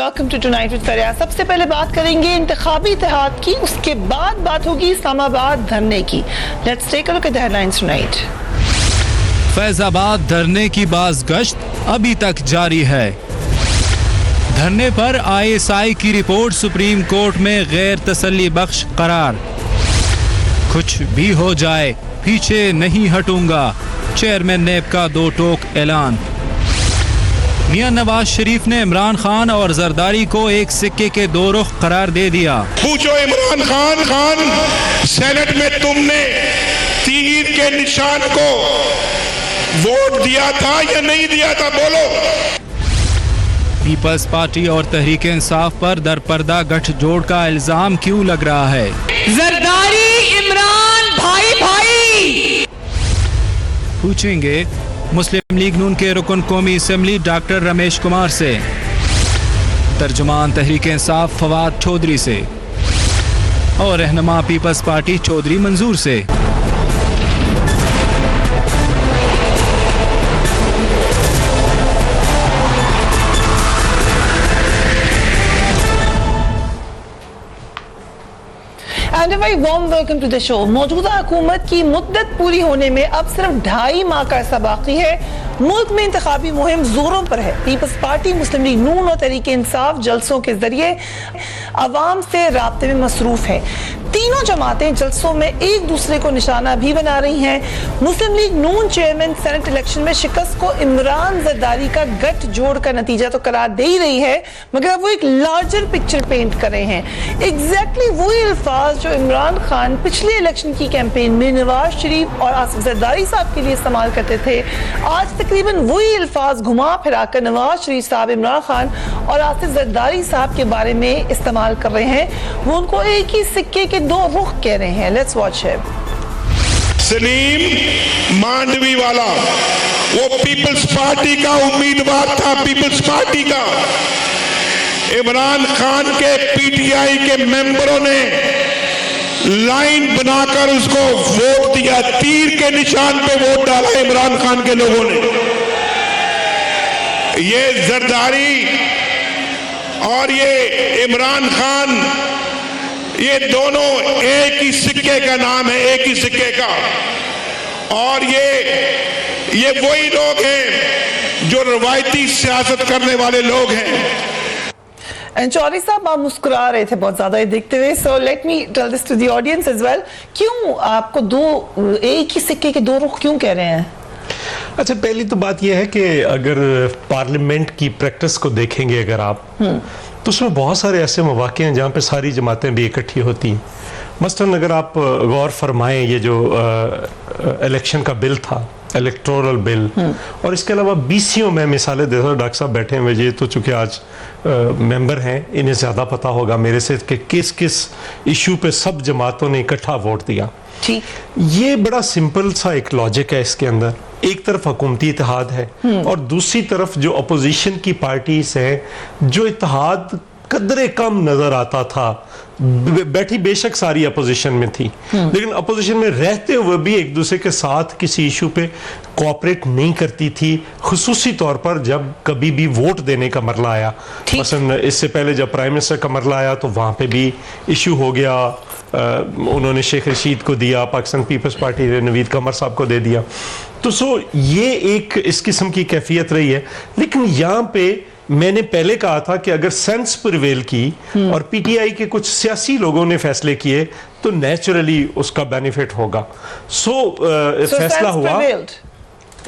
Welcome to tonight with फरिया। सबसे पहले बात करेंगे इंतखाबी इत्तेहाद की, उसके बाद बात होगी इस्लामाबाद धरने की। Let's take a look at the headlines tonight. Faizabad धरने की बाज़गश्त अभी तक जारी है। धरने पर ISI की रिपोर्ट सुप्रीम कोर्ट में गैर तसल्ली बख्श करार। कुछ भी हो जाए पीछे नहीं हटूंगा, चेयरमैन नेब का दो टोक ऐलान। मियां नवाज शरीफ ने इमरान खान और जरदारी को एक सिक्के के दो रुख करार दे दिया। पूछो इमरान खान, सेनेट में तुमने तीर के निशान को वोट दिया था या नहीं दिया था, बोलो। पीपल्स पार्टी और तहरीक इंसाफ पर दरपर्दा गठजोड़ का इल्जाम क्यों लग रहा है? जरदारी इमरान भाई पूछेंगे मुस्लिम लीग नून के रुकन कौमी असेंबली डॉक्टर रमेश कुमार से, तर्जुमान तहरीक इंसाफ फवाद चौधरी से और रहनुमा पीपल्स पार्टी चौधरी मंजूर से। And very warm welcome to the show. मौजूदा हुकूमत की मुद्दत पूरी होने में अब सिर्फ 2.5 माह का अरसा बाकी है। मुल्क में इंतखाबी मुहिम जोरों पर है। पीपल्स पार्टी, मुस्लिम लीग नून और तहरीक इंसाफ जलसों के जरिए अवाम से राब्ते में मसरूफ है। तीनों जमातें जलसों में एक दूसरे को निशाना भी बना रही हैं। मुस्लिम लीग नून चेयरमैन सेनेट इलेक्शन में शिकस्त को इमरान जरदारी का गठजोड़ का नतीजा तो करार दे ही रही है, मगर वो एक लार्जर पिक्चर पेंट कर रहे हैं। एग्जैक्टली वही अल्फाज जो इमरान खान पिछले इलेक्शन की कैंपेन में नवाज शरीफ और आसिफ जरदारी साहब के लिए इस्तेमाल करते थे, आज तकरीबन वही अल्फाज घुमा फिरा कर नवाज शरीफ साहब इमरान खान और आसिफ जरदारी साहब के बारे में इस्तेमाल कर रहे हैं। वो उनको एक ही सिक्के के दो रुख कह रहे हैं। Let's watch him. Saleem Mandviwalla वो पीपल्स पार्टी का उम्मीदवार था, पीपल्स पार्टी का। इमरान खान के PTI के मेंबरों ने लाइन बनाकर उसको वोट दिया, तीर के निशान पे वोट डाला इमरान खान के लोगों ने। ये जरदारी और ये इमरान खान, ये दोनों एक ही सिक्के का नाम है, एक ही सिक्के का। और ये वही लोग हैं जो रवायती सियासत करने वाले लोग हैं। चौधरी साहब, आप मुस्कुरा रहे थे बहुत ज्यादा देखते हुए, so let me tell this to the audience as well. क्यों आपको एक ही सिक्के के दो रुख क्यों कह रहे हैं? अच्छा, पहली तो बात यह है कि अगर पार्लियामेंट की प्रैक्टिस को देखेंगे अगर आप, तो उसमें बहुत सारे ऐसे मौके हैं जहाँ पे सारी जमातें भी इकट्ठी होती हैं। मसलन अगर आप गौर फरमाएं, ये जो इलेक्शन का बिल था, इलेक्टोरल बिल, और इसके अलावा BCO में मिसालें देता हूँ। डॉक्टर साहब बैठे हुए, ये तो चूंकि आज मेंबर हैं, इन्हें ज़्यादा पता होगा मेरे से कि किस किस इशू पे सब जमातों ने इकट्ठा वोट दिया। ठीक, ये बड़ा सिंपल सा एक लॉजिक है इसके अंदर। एक तरफ हुकूमती इत्तेहाद है और दूसरी तरफ जो अपोजिशन की पार्टीज हैं, जो इत्तेहाद कदरे कम नजर आता था, बैठी बेशक सारी अपोजिशन में थी, लेकिन अपोजिशन में रहते हुए भी एक दूसरे के साथ किसी इशू पे कोऑपरेट नहीं करती थी, खुसूसी तौर पर जब कभी भी वोट देने का मरला आया। मसलन इससे पहले जब प्राइम मिनिस्टर का मरला आया तो वहां पे भी इशू हो गया, उन्होंने शेख रशीद को दिया, पाकिस्तान पीपल्स पार्टी ने नवीद कमर साहब को दे दिया। तो ये एक इस किस्म की कैफियत रही है। लेकिन यहाँ पे मैंने पहले कहा था कि अगर सेंस प्रिवेल की और PTI के कुछ सियासी लोगों ने फैसले किए तो नेचुरली उसका बेनिफिट होगा। फैसला हुआ,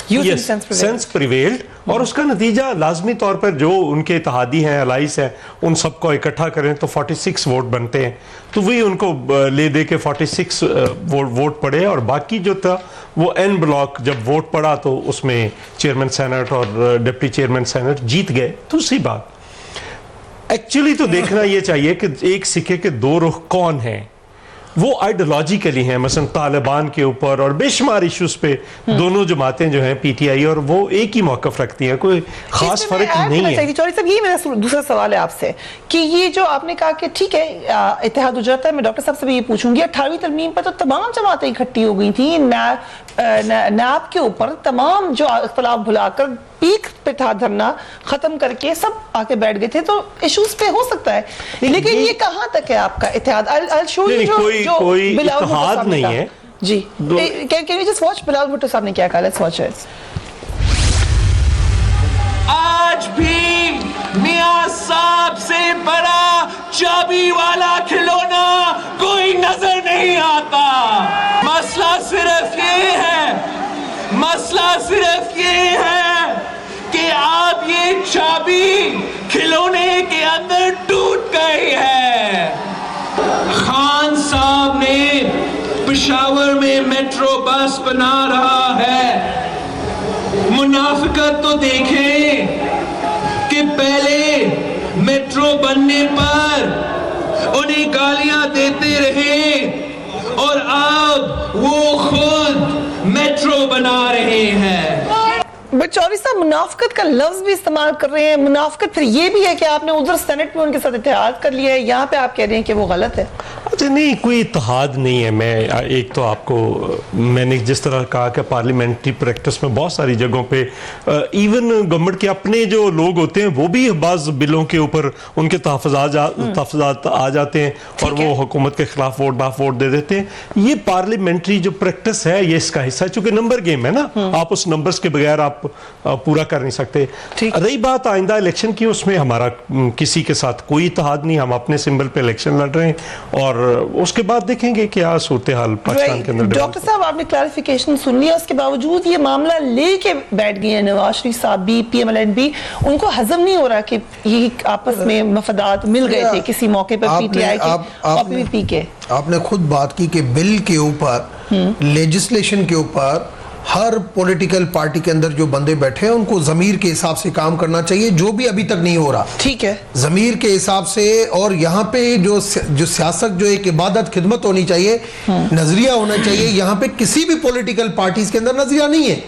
सेंस प्रिवेल्ड, और उसका नतीजा लाजमी तौर पर जो उनके इत्तेहादी हैं, अलाइस हैं, उन सबको इकट्ठा करें तो 46 वोट बनते हैं। तो वही उनको ले दे के 46 वोट पड़े, और बाकी जो था वो N ब्लॉक जब वोट पड़ा तो उसमें चेयरमैन सेनेट और डिप्टी चेयरमैन सेनेट जीत गए। दूसरी बात एक्चुअली तो देखना ये चाहिए कि एक सिक्के के दो रुख कौन है, वो आइडियोलॉजिकली हैं, मसलन तालिबान के ऊपर और बेशुमार इश्यूज पे दोनों जमातें जो हैं पीटीआई और वो एक ही मौकफ रखती हैं, कोई खास फर्क नहीं है। चौधरी साहब, ये मेरा दूसरा सवाल है आपसे कि ये जो आपने कहा कि ठीक है इत्तेहाद हो जाता है, मैं डॉक्टर साहब से भी ये पूछूंगी, 18वीं तरमीम पर तो तमाम जमातें इकट्ठी हो गई थी, नैब के ऊपर तमाम जो इख्तलाफ भुलाकर पीक पे था धरना खत्म करके सब आके बैठ गए थे, तो इश्यूज पे हो सकता है, लेकिन ये कहां तक है आपका इत्तेहाद? कोई इत्तेहाद नहीं है जी। Can you just watch Bilawal Bhutto साहब ने क्या कहा? Let's watch it. आज भी मियां साहब से बड़ा चाबी वाला खिलौना कोई नजर नहीं आता। मसला सिर्फ ये है कि आप ये चाबी खिलौने के अंदर टूट गई है। खान साहब ने पेशावर में मेट्रो बस बना रहा है। मुनाफिकत तो देखें कि पहले मेट्रो बनने पर उन्हें गालियां देते रहे और अब वो खुद मेट्रो बना रहे हैं। बट चौधरी साहब मुनाफिकत का लफ्ज भी इस्तेमाल कर रहे हैं। मुनाफिकत फिर ये भी है कि आपने उधर सेनेट में उनके साथ इत्तेहाद कर लिया है, यहाँ पे आप कह रहे हैं कि वो गलत है। अच्छा नहीं, कोई इत्तेहाद नहीं है। मैं एक तो आपको मैंने जिस तरह कहा कि पार्लियामेंट्री प्रैक्टिस में बहुत सारी जगहों पे इवन गवर्नमेंट के अपने जो लोग होते हैं वो भी बाज़ बिलों के ऊपर उनके तहफ़्फ़ुज़ात आ जाते हैं और वो हुकूमत के खिलाफ वोट दे देते हैं। ये पार्लियामेंट्री जो प्रैक्टिस है ये इसका हिस्सा है, चूंकि नंबर गेम है ना, आप उस नंबर्स के बगैर आप पूरा कर नहीं सकते। रही बात आइंदा इलेक्शन की, उसमें हमारा किसी के साथ कोई इत्तेहाद नहीं, हम अपने सिंबल पे इलेक्शन लड़ रहे हैं और उसके बाद देखेंगे क्या सूरत हाल पाकिस्तान के अंदर। डॉक्टर साहब आपने क्लैरिफिकेशन सुन लिया, उसके बावजूद ये मामला लेके बैठ गए हैं नवाज शरीफ साहब भी, PMLN भी, उनको हजम नहीं हो रहा कि ये आपस में मफादात मिल गए थे किसी मौके पर PTI के और PPP के। आपने खुद बात की कि बिल के ऊपर, लेजिस्लेशन के ऊपर हर पॉलिटिकल पार्टी के अंदर जो बंदे बैठे हैं उनको जमीर के हिसाब से काम करना चाहिए, जो भी अभी तक नहीं हो रहा। ठीक है, जमीर के हिसाब से। और यहाँ पे जो सियासत जो एक इबादत खिदमत होनी चाहिए, नजरिया होना चाहिए, यहाँ पे किसी भी पॉलिटिकल पार्टीज के अंदर नजरिया नहीं है।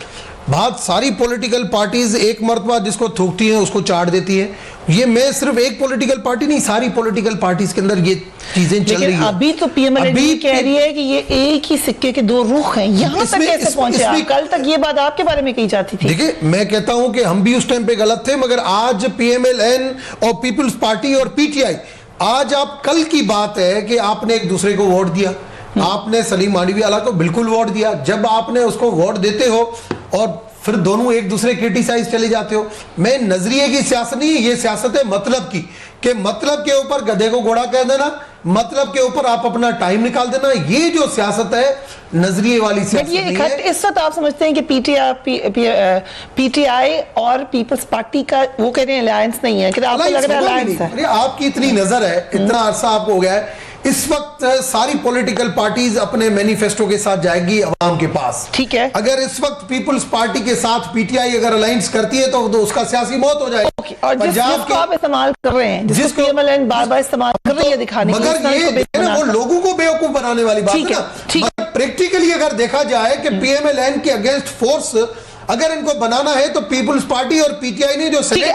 बहुत सारी पॉलिटिकल पार्टीज एक मरतबा जिसको थूकती हैं उसको चाट देती है। ये मैं सिर्फ एक पॉलिटिकल पार्टी नहीं, सारी पॉलिटिकल पार्टीज के अंदर ये चीजें चल रही है। अभी तो PMLN कह रही है कि ये एक ही सिक्के के दो रुख हैं। यहाँ तक कैसे पहुंचे आप? कल तक ये बात आपके बारे में कही जाती थी। देखिए, मैं कहता हूं कि हम भी उस टाइम पे गलत थे, मगर आज PMLN और पीपल्स पार्टी और PTI, आज आप कल की बात है कि आपने एक दूसरे को वोट दिया। आपने सलीम मांडवियाला को बिल्कुल वोट दिया। जब आपने उसको वोट देते हो और फिर दोनों एक दूसरे क्रिटिसाइज चले जाते हो। मैं नजरिए की सियासत नहीं है, ये सियासत है मतलब की, कि मतलब के ऊपर गधे को घोड़ा कह देना, मतलब के ऊपर आप अपना टाइम निकाल देना। ये जो सियासत है नजरिए वाली सियासत नहीं है। इस वक्त आप समझते हैं कि PTI और पीपल्स पार्टी का वो कह रहे हैं अलायंस नहीं है, कि आपको लग रहा है अलायंस है? अरे आपकी इतनी नजर है, इतना अरसा आपको हो गया है। इस वक्त सारी पॉलिटिकल पार्टीज अपने मैनिफेस्टो के साथ जाएगी अवाम के पास। ठीक है, अगर इस वक्त पीपल्स पार्टी के साथ PTI अगर अलायंस करती है तो उसका सियासी मौत हो जाएगी। और जिसको आप इस्तेमाल कर रहे हैं, जिसको PMLN बार-बार इस्तेमाल कर रही है दिखाने के लिए, मगर ये वो लोगों को बेवकूफ बनाने वाली बात है ना। प्रैक्टिकली अगर देखा जाए कि PMLN के अगेंस्ट फोर्स अगर इनको बनाना है तो पीपल्स पार्टी और PTI ने जो एक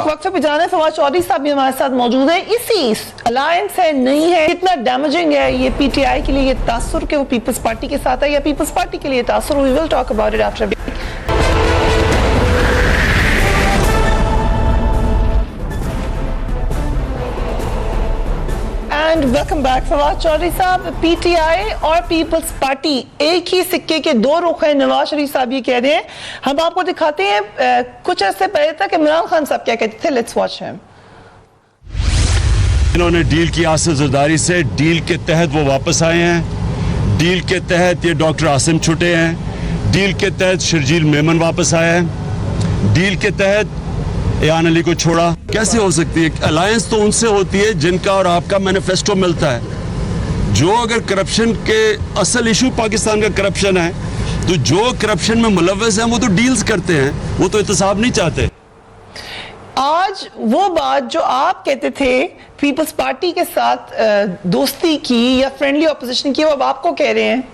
वक्त पे जाना है। फवाद चौधरी साहब भी हमारे साथ मौजूद है। इसी अलायंस है नहीं है, कितना डैमेजिंग है ये PTI के लिए ये तासुर के वो पीपल्स पार्टी के साथ है, या पीपल्स पार्टी के लिए तासुर? We will talk about it after break. And welcome back. Fawad Chaudhry साहब, PTI और पीपल्स पार्टी एक ही सिक्के के दो रुख हैं, नवाज शरीफ साहब ये कह रहे हैं। हम आपको दिखाते हैं कुछ अर्से पहले तक इमरान खान साहब क्या कहते थे। Let's watch him. इन्होंने डील की आसिफ जरदारी से, डील के तहत वो वापस आए हैं, डील के तहत ये डॉक्टर आसिम छुटे हैं, डील के तहत शर्जील मेमन वापस आया है, डील के तहत यान अली को छोड़ा। कैसे हो सकती है? अलायंस तो उनसे होती है जिनका और आपका मैनिफेस्टो मिलता है। जो अगर करप्शन के असल इशू पाकिस्तान का करप्शन है, तो जो करप्शन में मुलव्वस हैं वो तो डील्स करते हैं, वो तो इत्तेसाब नहीं चाहते। आज वो बात जो आप कहते थे पीपल्स पार्टी के साथ दोस्ती की या फ्रेंडली ऑपोजिशन की, वो अब आपको कह रहे हैं।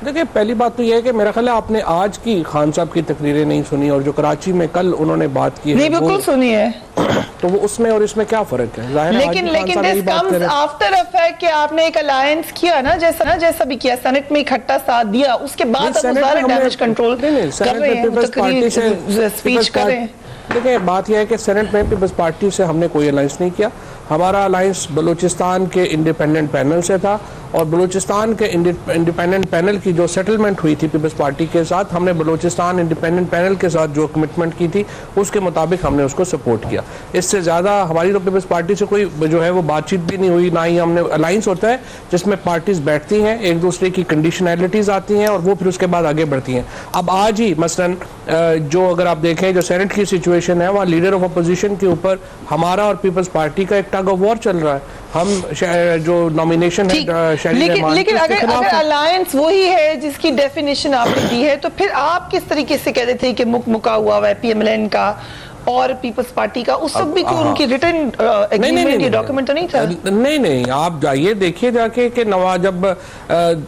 देखिए, पहली बात तो यह है कि मेरा ख्याल है आपने आज की खान साहब की तकरीरें नहीं सुनी, और जो कराची में कल उन्होंने बात की नहीं, बिल्कुल सुनी है। तो वो उसमें और इसमें क्या फर्क है? जाहिर है लेकिन this comes after a fact कि आपने एक अलायंस किया ना, जैसा भी किया, सेनेट में इकट्ठा साथ दिया, उसके बाद अब सारे डैमेज कंट्रोल कर रहे हैं, स्पीच कर रहे हैं। देखिए, बात यह है कि सेनेट में पीपल्स पार्टी से हमने कोई अलायंस नहीं किया। हमारा अलायंस बलूचिस्तान के इंडिपेंडेंट पैनल से था, और बलूचिस्तान के इंडिपेंडेंट पैनल की जो सेटलमेंट हुई थी पीपल्स पार्टी के साथ, हमने बलूचिस्तान इंडिपेंडेंट पैनल के साथ जो कमिटमेंट की थी उसके मुताबिक हमने उसको सपोर्ट किया। इससे ज़्यादा हमारी तो पीपल्स पार्टी से कोई जो है वो बातचीत भी नहीं हुई, ना ही हमने अलायंस होता है जिसमें पार्टीज बैठती हैं, एक दूसरे की कंडीशनैलिटीज़ आती हैं और वो फिर उसके बाद आगे बढ़ती हैं। अब आज ही मसलन जो अगर आप देखें जो सेनेट की सिचुएशन है, वहाँ लीडर ऑफ अपोजिशन के ऊपर हमारा और पीपल्स पार्टी का एक टग ऑफ वॉर चल रहा है। हम जो नॉमिनेशन है, लेकिन अगर अलायंस वही है जिसकी डेफिनेशन आपने दी है, तो फिर आप किस तरीके से कहते थे कि मुका हुआ है पीएमएलएन का और पीपल्स पार्टी का? उस वक्त भी कोई उनकी रिटन एग्रीमेंट या डॉक्यूमेंट तो नहीं था? नहीं, आप जाइए देखिए जाके कि नवाज जब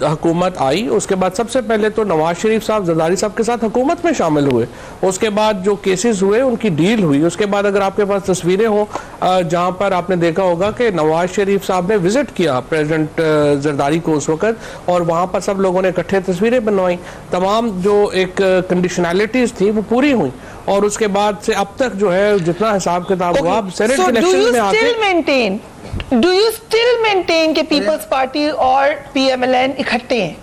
हुकूमत आई उसके बाद सबसे पहले तो नवाज शरीफ साहब जरदारी साहब के साथ हुकूमत में शामिल हुए, उसके बाद जो केसेस हुए उनकी डील हुई, उसके बाद अगर आपके पास तस्वीरें हो जहां पर आपने देखा होगा कि नवाज शरीफ साहब ने विजिट किया प्रेसिडेंट जरदारी को उस वक्त, और वहां पर सब लोगों ने इकट्ठे तस्वीरें बनवाई, तमाम जो एक कंडीशनैलिटीज थी वो पूरी हुई, और उसके बाद से अब तक जो है जितना हिसाब किताब हुआ सेनेट इलेक्शन में आके। डू यू स्टिल मेंटेन कि पीपल्स पार्टी और पीएमएलएन इकट्ठे हैं?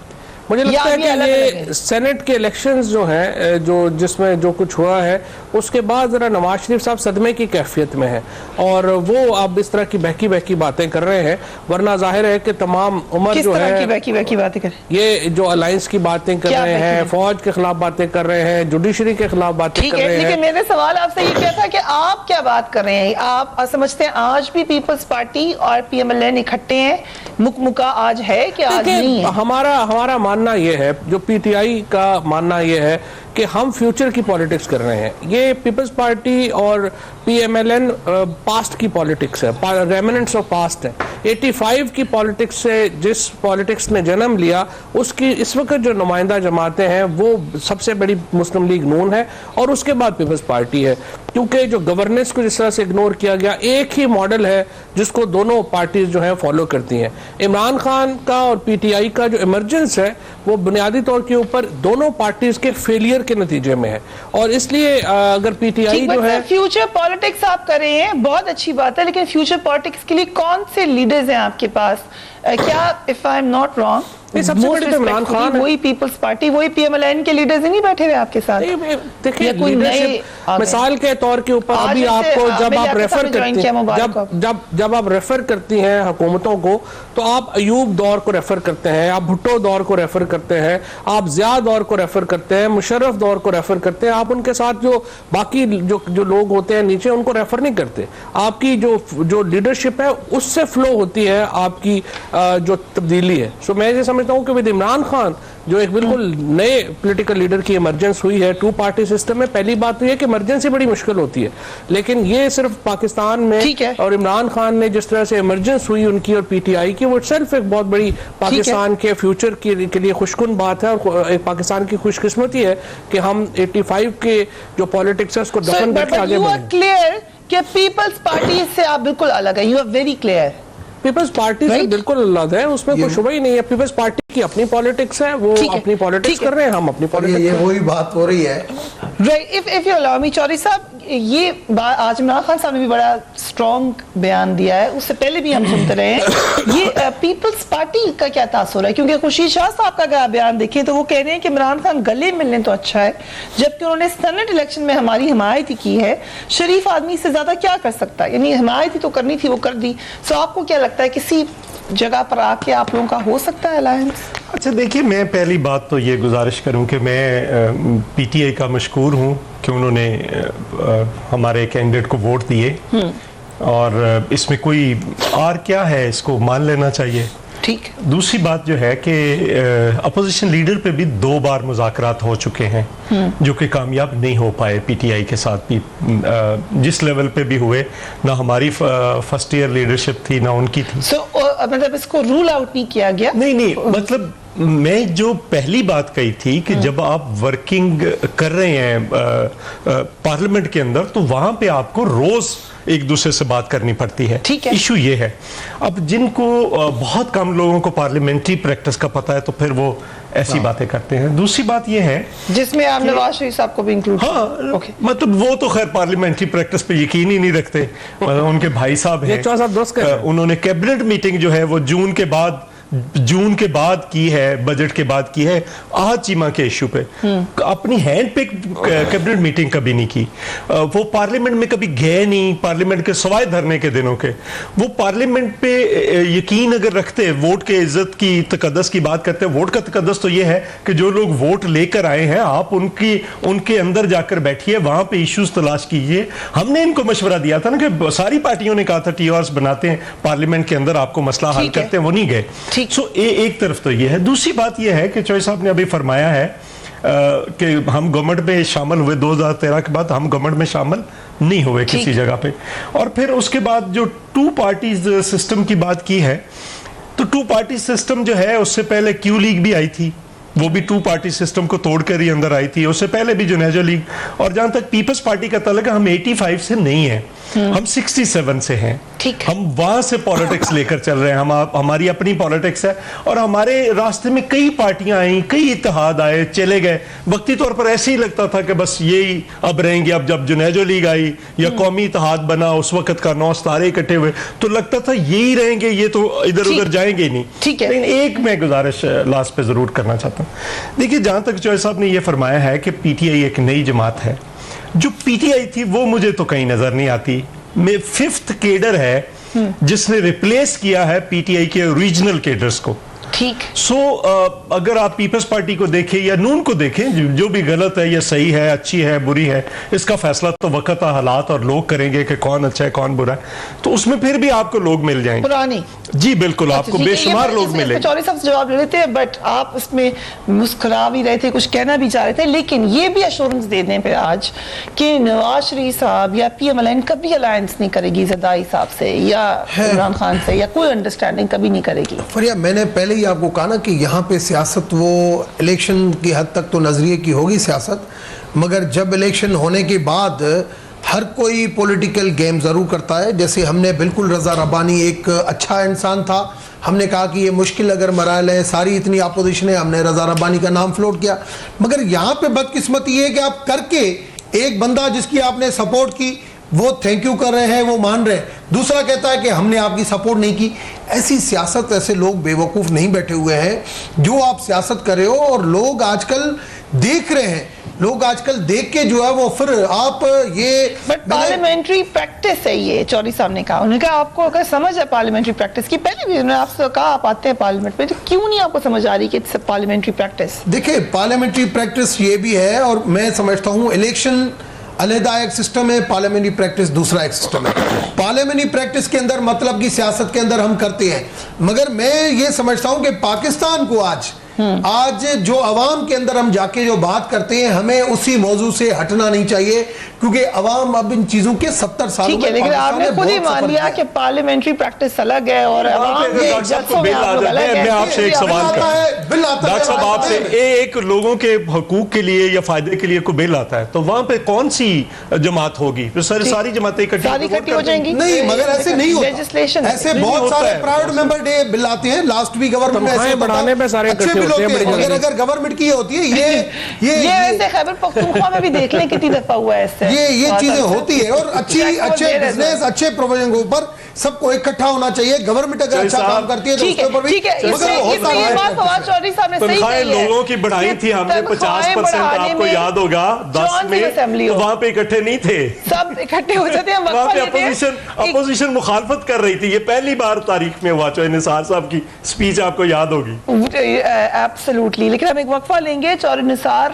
मुझे लगता है कि ये सेनेट के इलेक्शंस जो हैं, जो जिसमें जो कुछ हुआ है उसके बाद जरा नवाज शरीफ साहब सदमे की कैफियत में है, और वो अब इस तरह की बहकी बातें कर रहे हैं, वरना जाहिर है कि तमाम उम्र जो है बहकी बातें कर, ये जो अलायंस की बातें कर रहे हैं, फौज के खिलाफ बातें कर रहे हैं, जुडिशरी के खिलाफ बातें कर रहे हैं। लेकिन मेरे सवाल आपसे ये क्या था कि आप क्या बात कर रहे हैं? आप समझते हैं आज भी पीपल्स पार्टी और पीएमएलएन इकट्ठे हैं? मुका आज है कि आज नहीं है? हमारा मानना यह है, जो पीटीआई का मानना यह है कि हम फ्यूचर की पॉलिटिक्स कर रहे हैं। ये पीपल्स पार्टी और पीएमएलएन पास्ट की पॉलिटिक्स है, रेमिनेंट्स ऑफ पास्ट है। 85 की पॉलिटिक्स से जिस पॉलिटिक्स ने जन्म लिया उसकी इस वक्त जो नुमाइंदा जमातें हैं वो सबसे बड़ी मुस्लिम लीग नून है, और उसके बाद पीपल्स पार्टी है, क्योंकि जो गवर्नेंस को जिस तरह से इग्नोर किया गया, एक ही मॉडल है जिसको दोनों पार्टीज जो है फॉलो करती हैं। इमरान खान का और पीटीआई का जो इमरजेंस है वो बुनियादी तौर के ऊपर दोनों पार्टीज के फेलियर के नतीजे में है, और इसलिए अगर पीटीआई जो है फ्यूचर पॉलिटिक्स आप कर रहे हैं, बहुत अच्छी बात है, लेकिन फ्यूचर पॉलिटिक्स के लिए कौन से लीडर्स हैं आपके पास? क्या if I am not wrong सबसे बड़े तो इमरान खान है, वही पीपल्स पार्टी, वही पीएमएलएन के लीडर्स नहीं बैठे हुए आपके साथ? देखिए, मिसाल के तौर के ऊपर अभी आपको जब आप रेफर करती हैं, जब आप रेफर करती हैं हुकूमतों को, तो आप अयूब दौर को रेफर करते हैं, आप भुट्टो दौर को रेफर करते हैं, आप जिया दौर को रेफर करते हैं, मुशर्रफ दौर को रेफर करते हैं, आप उनके साथ जो बाकी जो लोग होते हैं नीचे उनको रेफर नहीं करते। आपकी जो लीडरशिप है उससे फ्लो होती है आपकी जो तब्दीली है। सो मैं ये समझता हूँ कि विद इमरान खान जो एक बिल्कुल नए पॉलिटिकल लीडर की इमरजेंस हुई है टू पार्टी सिस्टम में, पहली बात तो ये कि इमरजेंसी बड़ी मुश्किल होती है, लेकिन ये सिर्फ पाकिस्तान में और इमरान खान ने जिस तरह से इमरजेंस हुई उनकी और पीटीआई की, वो सेल्फ एक बहुत बड़ी पाकिस्तान के फ्यूचर के लिए खुशकुन बात है, और एक पाकिस्तान की खुशकिस्मती है कि हम 85 के जो पॉलिटिक्स है उसको दफन करके आगे बढ़े। क्लियर कि पीपल्स पार्टी से आप बिल्कुल अलग है, you are very clear. Peoples Party से बिल्कुल अलग है, उसमें कोई शुबा ही नहीं है। पीपल्स पार्टी की अपनी पॉलिटिक्स है, वो अपनी पॉलिटिक्स कर रहे हैं, हम अपनी पॉलिटिक्स। ये वही बात हो रही है। If you allow me Chaudhry sahab, ये बात आज इमरान खान साहब ने भी बड़ा स्ट्रॉन्ग बयान दिया है, उससे पहले भी हम सुनते रहे हैं। ये पीपल्स पार्टी का क्या तासुर है? क्योंकि खुर्शीद शाह साहब का अगर बयान देखें तो वो कह रहे हैं कि इमरान खान गले मिलने तो अच्छा है, जबकि उन्होंने सेनेट इलेक्शन में हमारी हिमायत ही की है। शरीफ आदमी से ज्यादा क्या कर सकता है? यानी हिमायत ही तो करनी थी, वो कर दी। सो आपको क्या लगता है किसी जगह पर आके आप लोगों का हो सकता है अलायंस? अच्छा देखिए, मैं पहली बात तो ये गुजारिश करूं कि मैं पीटीआई का मशकूर हूं कि उन्होंने हमारे कैंडिडेट को वोट दिए, और इसमें कोई आर क्या है, इसको मान लेना चाहिए। ठीक। दूसरी बात जो है कि अपोजिशन लीडर पे भी 2 बार मुज़ाकरात हो चुके हैं जो कि कामयाब नहीं हो पाए पीटीआई के साथ भी, जिस लेवल पे भी हुए, ना हमारी फर्स्ट ईयर लीडरशिप थी ना उनकी थी। मतलब इसको रूल आउट नहीं किया गया? नहीं, मतलब मैं जो पहली बात कही थी कि जब आप वर्किंग कर रहे हैं पार्लियामेंट के अंदर, तो वहां पे आपको रोज एक दूसरे से बात करनी पड़ती है। ठीक है। इशू ये है, अब जिनको बहुत कम लोगों को पार्लियामेंट्री प्रैक्टिस का पता है तो फिर वो ऐसी बातें करते हैं। दूसरी बात ये है जिसमें आप नवाज शरीफ साहब को भी इंक्लूड, हाँ, मतलब वो तो खैर पार्लियामेंट्री प्रैक्टिस पे यकीन ही नहीं रखते। उनके भाई साहब हैं, उन्होंने कैबिनेट मीटिंग जो है वो जून के बाद की है, बजट के बाद की है, आहत चीमा के इशू पे। अपनी हैंड पे कैबिनेट मीटिंग कभी नहीं की। वो पार्लियामेंट में कभी गए नहीं, पार्लियामेंट के सवाए धरने के दिनों के। वो पार्लियामेंट पे यकीन अगर रखते, वोट के इज्जत की, तकद्दस की बात करते हैं। वोट का तकद्दस तो ये है कि जो लोग वोट लेकर आए हैं, आप उनके अंदर जाकर बैठिए, वहां पे इश्यूज तलाश कीजिए। हमने इनको मशवरा दिया था ना कि सारी पार्टियों ने कहा था TORs बनाते हैं पार्लियामेंट के अंदर, आपको मसला हल करते हैं, वो नहीं गए। एक तरफ तो ये है। दूसरी बात ये है कि चौधरी साहब ने अभी फरमाया है कि हम गवर्नमेंट में शामिल हुए 2013 के बाद, हम गवर्नमेंट में शामिल नहीं हुए किसी जगह पे। और फिर उसके बाद जो 2 पार्टीज सिस्टम की बात की है, तो 2 पार्टी सिस्टम जो है, उससे पहले क्यू लीग भी आई थी, वो भी 2 पार्टी सिस्टम को तोड़कर ही अंदर आई थी। उससे पहले भी जुनेजो लीग, और जहां तक पीपल्स पार्टी का ताल्लुक है, हम 85 से नहीं है, हम 67 से हैं। हम वहां से पॉलिटिक्स लेकर चल रहे हैं। हमारी अपनी पॉलिटिक्स है, और हमारे रास्ते में कई पार्टियां आई, कई इत्तेहाद आए, चले गए। वक्ती तौर पर ऐसे ही लगता था कि बस यही अब रहेंगे। अब जब जुनेजो लीग आई या कौमी इत्तेहाद बना, उस वक्त का 9 सितारे इकट्ठे हुए, तो लगता था यही रहेंगे, ये तो इधर उधर जाएंगे ही नहीं। लेकिन एक मैं गुजारिश लास्ट पे जरूर करना चाहता हूँ। देखिए, जहां तक चौधरी साहब ने यह फरमाया है कि पीटीआई एक नई जमात है, जो पीटीआई थी वो मुझे तो कहीं नजर नहीं आती। में 5th केडर है जिसने रिप्लेस किया है पीटीआई के ओरिजिनल केडर्स को। ठीक। अगर आप पीपल्स पार्टी को देखें या नून को देखें, जो भी गलत है या सही है, अच्छी है बुरी है, इसका फैसला तो वक्त, हालात और लोग करेंगे कि कौन अच्छा है कौन बुरा है। तो उसमें फिर भी आपको लोग मिल जाएंगे पुरानी। जी बिल्कुल, आपको बेशुमार लोग मिलेंगे। चौधरी साहब जवाब ले लेते हैं, बट आप इसमें मुस्कुरा भी रहे थे, कुछ कहना भी चाह रहे थे, लेकिन ये भी अश्योरेंस दे दें फिर आज कि नवाज शरीफ साहब या PMLN कभी अलायंस नहीं करेगी ज़रदारी साहब से या इमरान खान से, या कोई अंडरस्टैंडिंग कभी नहीं करेगी। फरिया, मैंने पहले ही आपको कहा ना कि यहाँ पे सियासत वो इलेक्शन की हद तक तो नजरिए की होगी सियासत, मगर जब इलेक्शन होने के बाद हर कोई पॉलिटिकल गेम ज़रूर करता है। जैसे हमने बिल्कुल, रज़ा रब्बानी एक अच्छा इंसान था, हमने कहा कि ये मुश्किल अगर मराहल है, सारी इतनी अपोजिशन है, हमने रज़ा रब्बानी का नाम फ्लोट किया। मगर यहाँ पे बदकिस्मती है कि आप करके एक बंदा जिसकी आपने सपोर्ट की, वो थैंक यू कर रहे हैं, वो मान रहे हैं, दूसरा कहता है कि हमने आपकी सपोर्ट नहीं की। ऐसी सियासत, ऐसे लोग बेवकूफ़ नहीं बैठे हुए हैं जो आप सियासत कर रहे हो, और लोग आजकल देख रहे हैं, लोग आजकल देख के जो है वो फिर आप ये पार्लियामेंट्री प्रैक्टिस है ये। चौधरी साहब ने कहा, उन्होंने कहा आपको अगर समझ है पार्लियामेंट्री प्रैक्टिस की, पहले भी उन्होंने आपसे कहा आप आते हैं पार्लियामेंट में, तो क्यों नहीं आपको समझ आ रही कि इट्स पार्लियामेंट्री प्रैक्टिस? देखिए, पार्लियामेंट्री प्रैक्टिस ये भी है, और मैं समझता हूँ इलेक्शन अलहदा एक सिस्टम है, पार्लियामेंट्री प्रैक्टिस दूसरा एक सिस्टम है। पार्लियामेंट्री प्रैक्टिस के अंदर मतलब की सियासत के अंदर हम करते हैं, मगर मैं ये समझता हूं कि पाकिस्तान को आज जो अवाम के अंदर हम जाके जो बात करते हैं, हमें उसी मौजू से हटना नहीं चाहिए, क्योंकि अवाम अब इन चीजों के 70 सालों में, लेकिन आपने खुद ही मान लिया कि पार्लियामेंट्री प्रैक्टिस अलग है और मैं आपसे एक सवाल डॉक्टर साहब, आपसे एक लोगों के हकूक के लिए या फायदे के लिए कोई बिल आता है, तो वहां पे कौन सी जमात होगी? सारी जमातें इकट्ठी हो जाएंगी? नहीं, मगर ऐसे नहीं होता। ऐसे बहुत सारे प्राइवेट मेंबर डे बिल आते हैं, लास्ट वीक गवर्नमेंट में बढ़ाने में सारे अगर गवर्नमेंट की होती है ये ऐसे खैबर पख्तूनख्वा में भी देख लें कितनी दफा हुआ है इससे। ये चीजें होती है, और अच्छे बिजनेस, अच्छे प्रोविजन के ऊपर सबको इकट्ठा होना चाहिए। गवर्नमेंट अगर अच्छा काम करती है तो उसके ऊपर भी, लोगों की बढ़ाई थी हमने 50%, आपको याद होगा 10 में, वहां पे इकट्ठे नहीं थे, सब इकट्ठे हो जाते हैं। वहां पे अपोजिशन मुखालफत कर रही थी। ये पहली बार तारीख में हुआ। चौधरी निसार साहब की स्पीच आपको याद होगी। एब्सोल्युटली। लेकिन हम एक वक्फा लेंगे। चौधरी निसार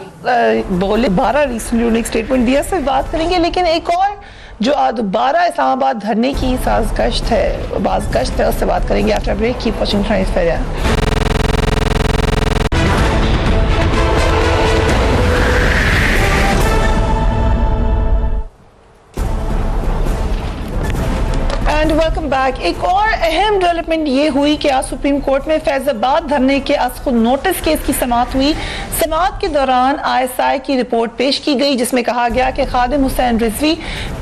बोले 12 रिसेंटली उन्होंने एक स्टेटमेंट दिया, से बात करेंगे। लेकिन एक और जो दोबारा इस्लामाबाद धरने की साज़गश्त है, उससे बात करेंगे after break. Keep watching transfer. Welcome back. एक और अहम डेवलपमेंट ये हुई कि आज सुप्रीम कोर्ट में फैजाबाद धरने के खुद नोटिस केस की समाअत हुई। समाअत के दौरान ISI की रिपोर्ट पेश की गई जिसमें कहा गया कि खादिम हुसैन रिजवी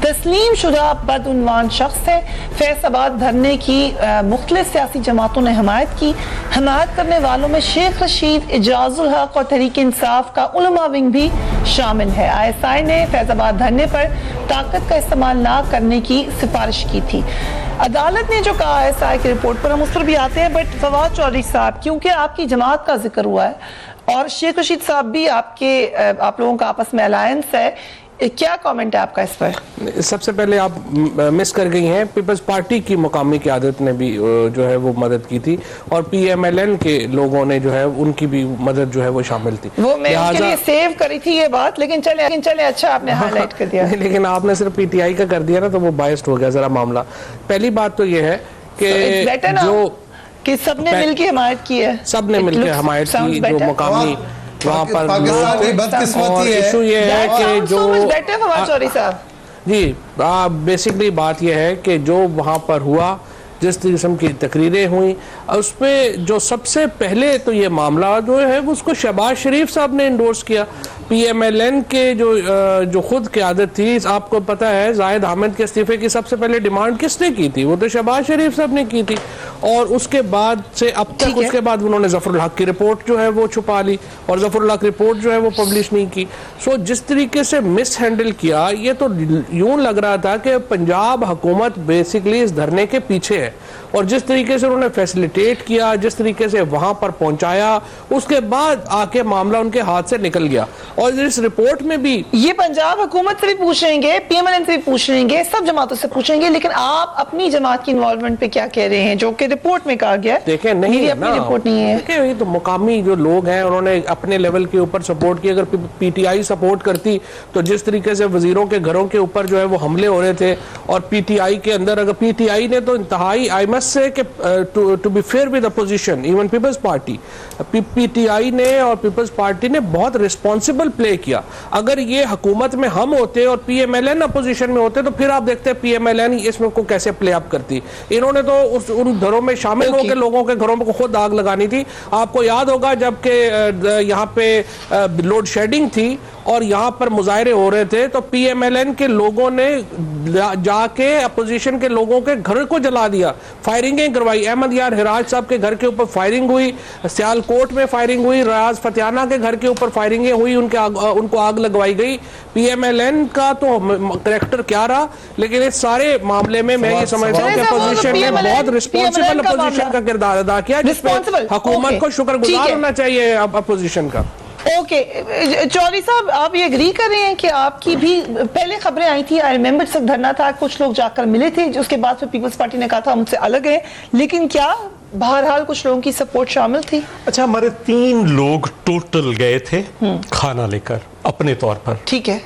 तस्लीम शुदा बदउनवान शख्स है। फैजाबाद धरने की मुख्तलिफ सियासी जमातों ने हमायत की। हमायत करने वालों में शेख रशीद, इजाजुल हक और तहरीक इंसाफ का उलमा विंग भी शामिल है। ISI ने फैजाबाद धरने पर ताकत का इस्तेमाल ना करने की सिफारिश की थी। अदालत ने जो कहा ISI की रिपोर्ट पर, हम उस पर भी आते हैं, बट फवाद चौधरी साहब, क्योंकि आपकी जमात का जिक्र हुआ है और शेख रशीद साहब भी आप लोगों का आपस में अलायंस है, क्या कमेंट है आपका इस पर? सबसे पहले आप मिस कर गई हैं, पीपल्स पार्टी की मुकामी क़यादत ने भी जो है वो मदद की थी और PMLN के लोगों ने जो है उनकी भी मदद जो है वो शामिल थी। वो मैं उसके लिए सेव करी थी ये बात, लेकिन चले अच्छा आपने हाईलाइट कर दिया। लेकिन आपने सिर्फ PTI का कर दिया ना, तो वो बायस्ड हो गया जरा मामला। पहली बात तो ये है कि जो कि सबने मिलकर हमायत की है, सबने मिलकर हमायत की, जो मुकामी वहाँ पर पाकिस्तान की बदकिस्मती है। इशू ये है कि जो जी बेसिकली बात यह है कि जो वहाँ पर हुआ, जिस किस्म की तकरीरें हुई, उसमें जो सबसे पहले तो ये मामला जो है उसको शहबाज शरीफ साहब ने इंडोर्स किया। PMLN के जो खुद क़यादत थी, आपको पता है जाहिद हामिद के इस्तीफे की सबसे पहले डिमांड किसने की थी? वो तो शहबाज शरीफ साहब ने की थी। और उसके बाद से अब तक उसके बाद उन्होंने ज़फ़रुल हक की रिपोर्ट जो है वो छुपा ली और ज़फ़रुल हक रिपोर्ट जो है वो पब्लिश नहीं की। सो जिस तरीके से मिस हैंडल किया, ये तो यूं लग रहा था कि पंजाब हुकूमत बेसिकली इस धरने के पीछे है और जिस तरीके से उन्होंने फैसिलिटेट किया, जिस तरीके से वहां पर पहुंचाया, उसके बाद आके मामला उनके हाथ से निकल गया। और इस रिपोर्ट में भी ये पंजाब हुकूमत से भी पूछेंगे, PMLN से भी पूछेंगे, सब जमातों से पूछेंगे, लेकिन आप अपनी जमात की इन्वॉल्वमेंट पे क्या कह रहे हैं जो कि रिपोर्ट में कहा गया है? देखें, नहीं है अपनी रिपोर्ट नहीं है। देखिए, ये तो मुकामी जो लोग हैं उन्होंने अपने लेवल के ऊपर सपोर्ट की। अगर PTI सपोर्ट करती तो जिस तरीके से वजीरों के घरों के ऊपर जो है वो हमले हो रहे थे और PTI के अंदर, अगर PTI ने तो इंतहाई, I must say to be fair with opposition, even Peoples Party, PTI ने और पीपल्स पार्टी ने बहुत रिस्पॉन्सिबल प्ले किया। अगर ये हुकूमत में हम होते और PMLN अपोजिशन में होते तो फिर आप देखते PMLN इसमें को कैसे प्ले अप करती। इन्होंने तो उन घरों में शामिल होकर लोगों के घरों को खुद आग लगानी थी। आपको याद होगा जबकि यहाँ पे लोड शेडिंग थी और यहाँ पर मुजाहरे हो रहे थे तो PMLN के लोगों ने जाके अपोजिशन के लोगों के घर को जला दिया, फायरिंगें करवाई। अहमद यार हिराज साहब के घर के ऊपर फायरिंग हुई, सियालकोट में फायरिंग हुई, रियाज फतियाना के घर के ऊपर फायरिंगें हुई, उनको आग लगवाई गई। PMLN का तो करैक्टर क्या रहा, लेकिन इस सारे मामले में मैं ये समझता हूँ कि अपोजिशन ने बहुत रिस्पॉन्सिबल अपोजिशन का किरदार अदा किया, जिसमें हुकूमत को शुक्रगुजार होना चाहिए अपोजिशन का। ओके चौधरी साहब, आप ये एग्री कर रहे हैं कि आपकी भी पहले खबरें आई थी, आई रिमेंबर जब धरना था कुछ लोग जाकर मिले थे, उसके बाद फिर पीपल्स पार्टी ने कहा था हमसे अलग है, लेकिन क्या बहरहाल कुछ लोगों की सपोर्ट शामिल थी? अच्छा, हमारे 3 लोग टोटल गए थे खाना लेकर अपने तौर पर, ठीक है,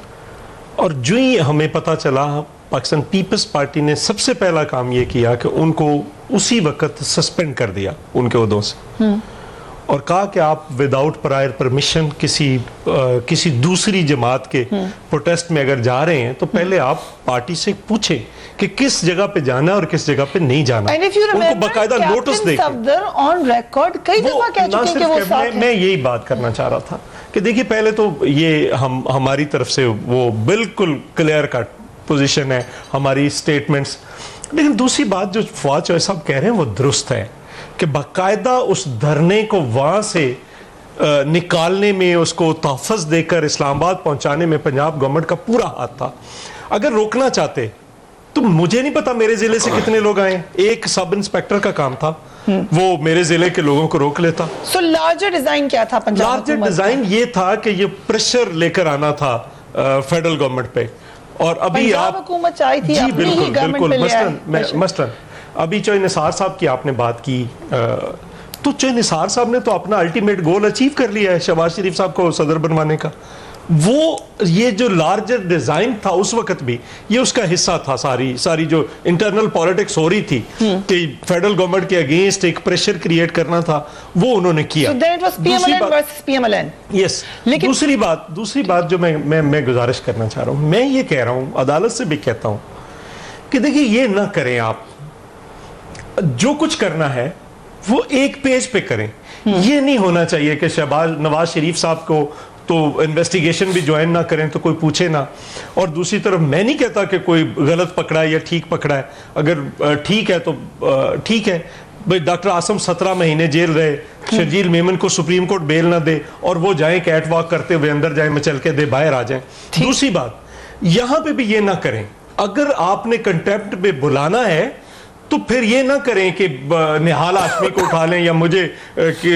और जो ही हमें पता चला पाकिस्तान पीपल्स पार्टी ने सबसे पहला काम ये किया कि उनको उसी वक्त सस्पेंड कर दिया उनके ओहदों से और कहा कि आप विदाउट प्रायर परमिशन किसी दूसरी जमात के प्रोटेस्ट में अगर जा रहे हैं तो पहले आप पार्टी से पूछें कि किस जगह पे जाना है और किस जगह पे नहीं जाना। उनको बकायदा नोटिस दें। ऑन रिकॉर्ड कई दफा कह चुके हैं कि वो साथ हैं। मैं यही बात करना चाह रहा था कि देखिए, पहले तो ये हमारी तरफ से वो बिल्कुल क्लियर कट पोजीशन है हमारी स्टेटमेंट्स, लेकिन दूसरी बात जो फवाद चौधरी साहब कह रहे हैं वो दुरुस्त है कि बाकायदा उस धरने को वहां से निकालने में, उसको तहफ़्फ़ुज़ देकर इस्लामाबाद पहुंचाने में पंजाब गवर्नमेंट का पूरा हाथ था। अगर रोकना चाहते तो मुझे नहीं पता मेरे जिले से कितने लोग आए, एक सब इंस्पेक्टर का काम था, वो मेरे जिले के लोगों को रोक लेता। सो लार्जर डिजाइन क्या था पंजाब? लार्जर डिजाइन ये था कि ये प्रेशर लेकर आना था फेडरल गवर्नमेंट पे। और अभी आप हुकूमत चाही थी जी बिल्कुल मसलन अभी चौधरी निसार साहब की आपने बात की, तो चौधरी निसार साहब ने तो अपना अल्टीमेट गोल अचीव कर लिया है शहबाज शरीफ साहब को सदर बनवाने का। वो ये जो लार्जर डिजाइन था उस वक्त भी ये उसका हिस्सा था। सारी जो इंटरनल पॉलिटिक्स हो रही थी कि फेडरल गवर्नमेंट के अगेंस्ट एक प्रेशर क्रिएट करना था, वो उन्होंने किया। यस। दूसरी बात जो मैं गुजारिश करना चाह रहा हूं, मैं ये कह रहा हूं, अदालत से भी कहता हूं कि देखिए ये ना करें, आप जो कुछ करना है वो एक पेज पे करें। ये नहीं होना चाहिए कि नवाज शरीफ साहब को तो इन्वेस्टिगेशन भी ज्वाइन ना करें तो कोई पूछे ना, और दूसरी तरफ मैं नहीं कहता कि कोई गलत पकड़ा है या ठीक पकड़ा है। अगर ठीक है तो ठीक है भाई, डॉक्टर आसम 17 महीने जेल रहे, शर्जील मेमन को सुप्रीम कोर्ट बेल ना दे और वो जाएं कैट वॉक करते हुए अंदर जाएं, मचल के दे बाहर आ जाएं। दूसरी बात, यहां पे भी ये ना करें, अगर आपने कंटेम्प्ट पे बुलाना है तो फिर ये ना करें कि निहाल हाशमी को उठा लें या मुझे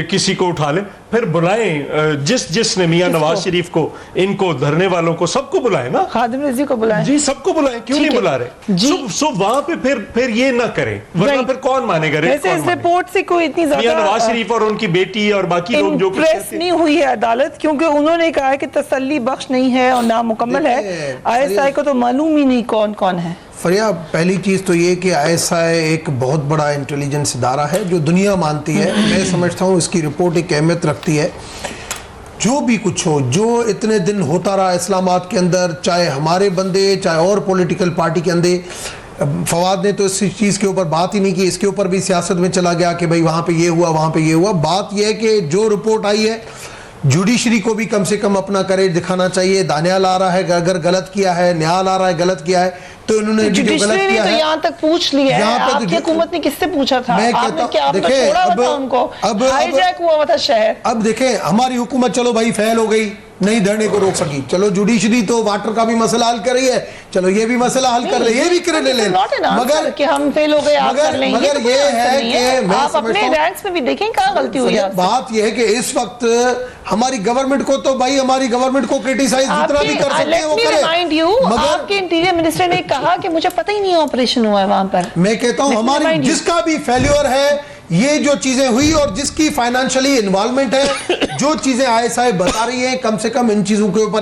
किसी को उठा लें, फिर बुलाएं जिसने मियां नवाज शरीफ को, इनको धरने वालों को, सबको बुलाएं ना, खादिम रजी को बुलाएं जी, सबको बुलाएं, क्यों नहीं बुला रहे सो वहां पे फिर ये ना करें, वरना फिर कौन मानेगा? वैसे इस रिपोर्ट से कोई इतनी ज्यादा नवाज शरीफ और उनकी बेटी और बाकी लोग जो प्रेस नहीं हुई है अदालत, क्योंकि उन्होंने कहा कि तसल्ली बख्श नहीं है और नामुकम्मल है। ISI को तो मालूम ही नहीं कौन कौन है। फरिया, पहली चीज़ तो ये कि ISI एक बहुत बड़ा इंटेलिजेंस इदारा है जो दुनिया मानती है। मैं समझता हूँ इसकी रिपोर्ट एक अहमियत रखती है। जो भी कुछ हो, जो इतने दिन होता रहा इस्लामाबाद के अंदर, चाहे हमारे बंदे चाहे और पॉलिटिकल पार्टी के अंदर, फवाद ने तो इस चीज़ के ऊपर बात ही नहीं की, इसके ऊपर भी सियासत में चला गया कि भाई वहाँ पे ये हुआ, वहाँ पे ये हुआ। बात यह है कि जो रिपोर्ट आई है, जुडिशरी को भी कम से कम अपना करेज दिखाना चाहिए। दानियाल आ रहा है अगर गलत किया है, न्याल आ रहा है गलत किया है, तो इन्होंने जो गलत किया है यहाँ तक पूछ लिया है। आपकी हुकूमत ने किससे पूछा था? मैं कहता हूँ देखें, उनको हाईजैक हुआ था शहर। अब देखें, हमारी हुकूमत चलो भाई फेल हो गई, नहीं धरने को रोक सकी, चलो जुडिशरी तो वाटर का भी मसला हल कर रही है, चलो ये भी मसला हल कर रही है, ये भी क्रेडिट ले, मगर कि हम फेल हो गए आप कर लेंगे, मगर ये है कि आप अपने रैंक्स में भी देखें कहाँ गलती हुई है। बात ये है कि इस वक्त हमारी गवर्नमेंट को तो भाई हमारी गवर्नमेंट को क्रिटिसाइज जितना भी कर सकते हैं वो करें। मगर आपके इंटीरियर मिनिस्टर ने कहा कि मुझे पता ही नहीं ऑपरेशन हुआ है वहां पर। मैं कहता हूं हमारी जिसका भी फेल्योर है, ये जो चीजें हुई और जिसकी फाइनेंशियली इन्वॉल्वमेंट है, जो चीजें ISI बता रही है, कम से कम इन चीजों के ऊपर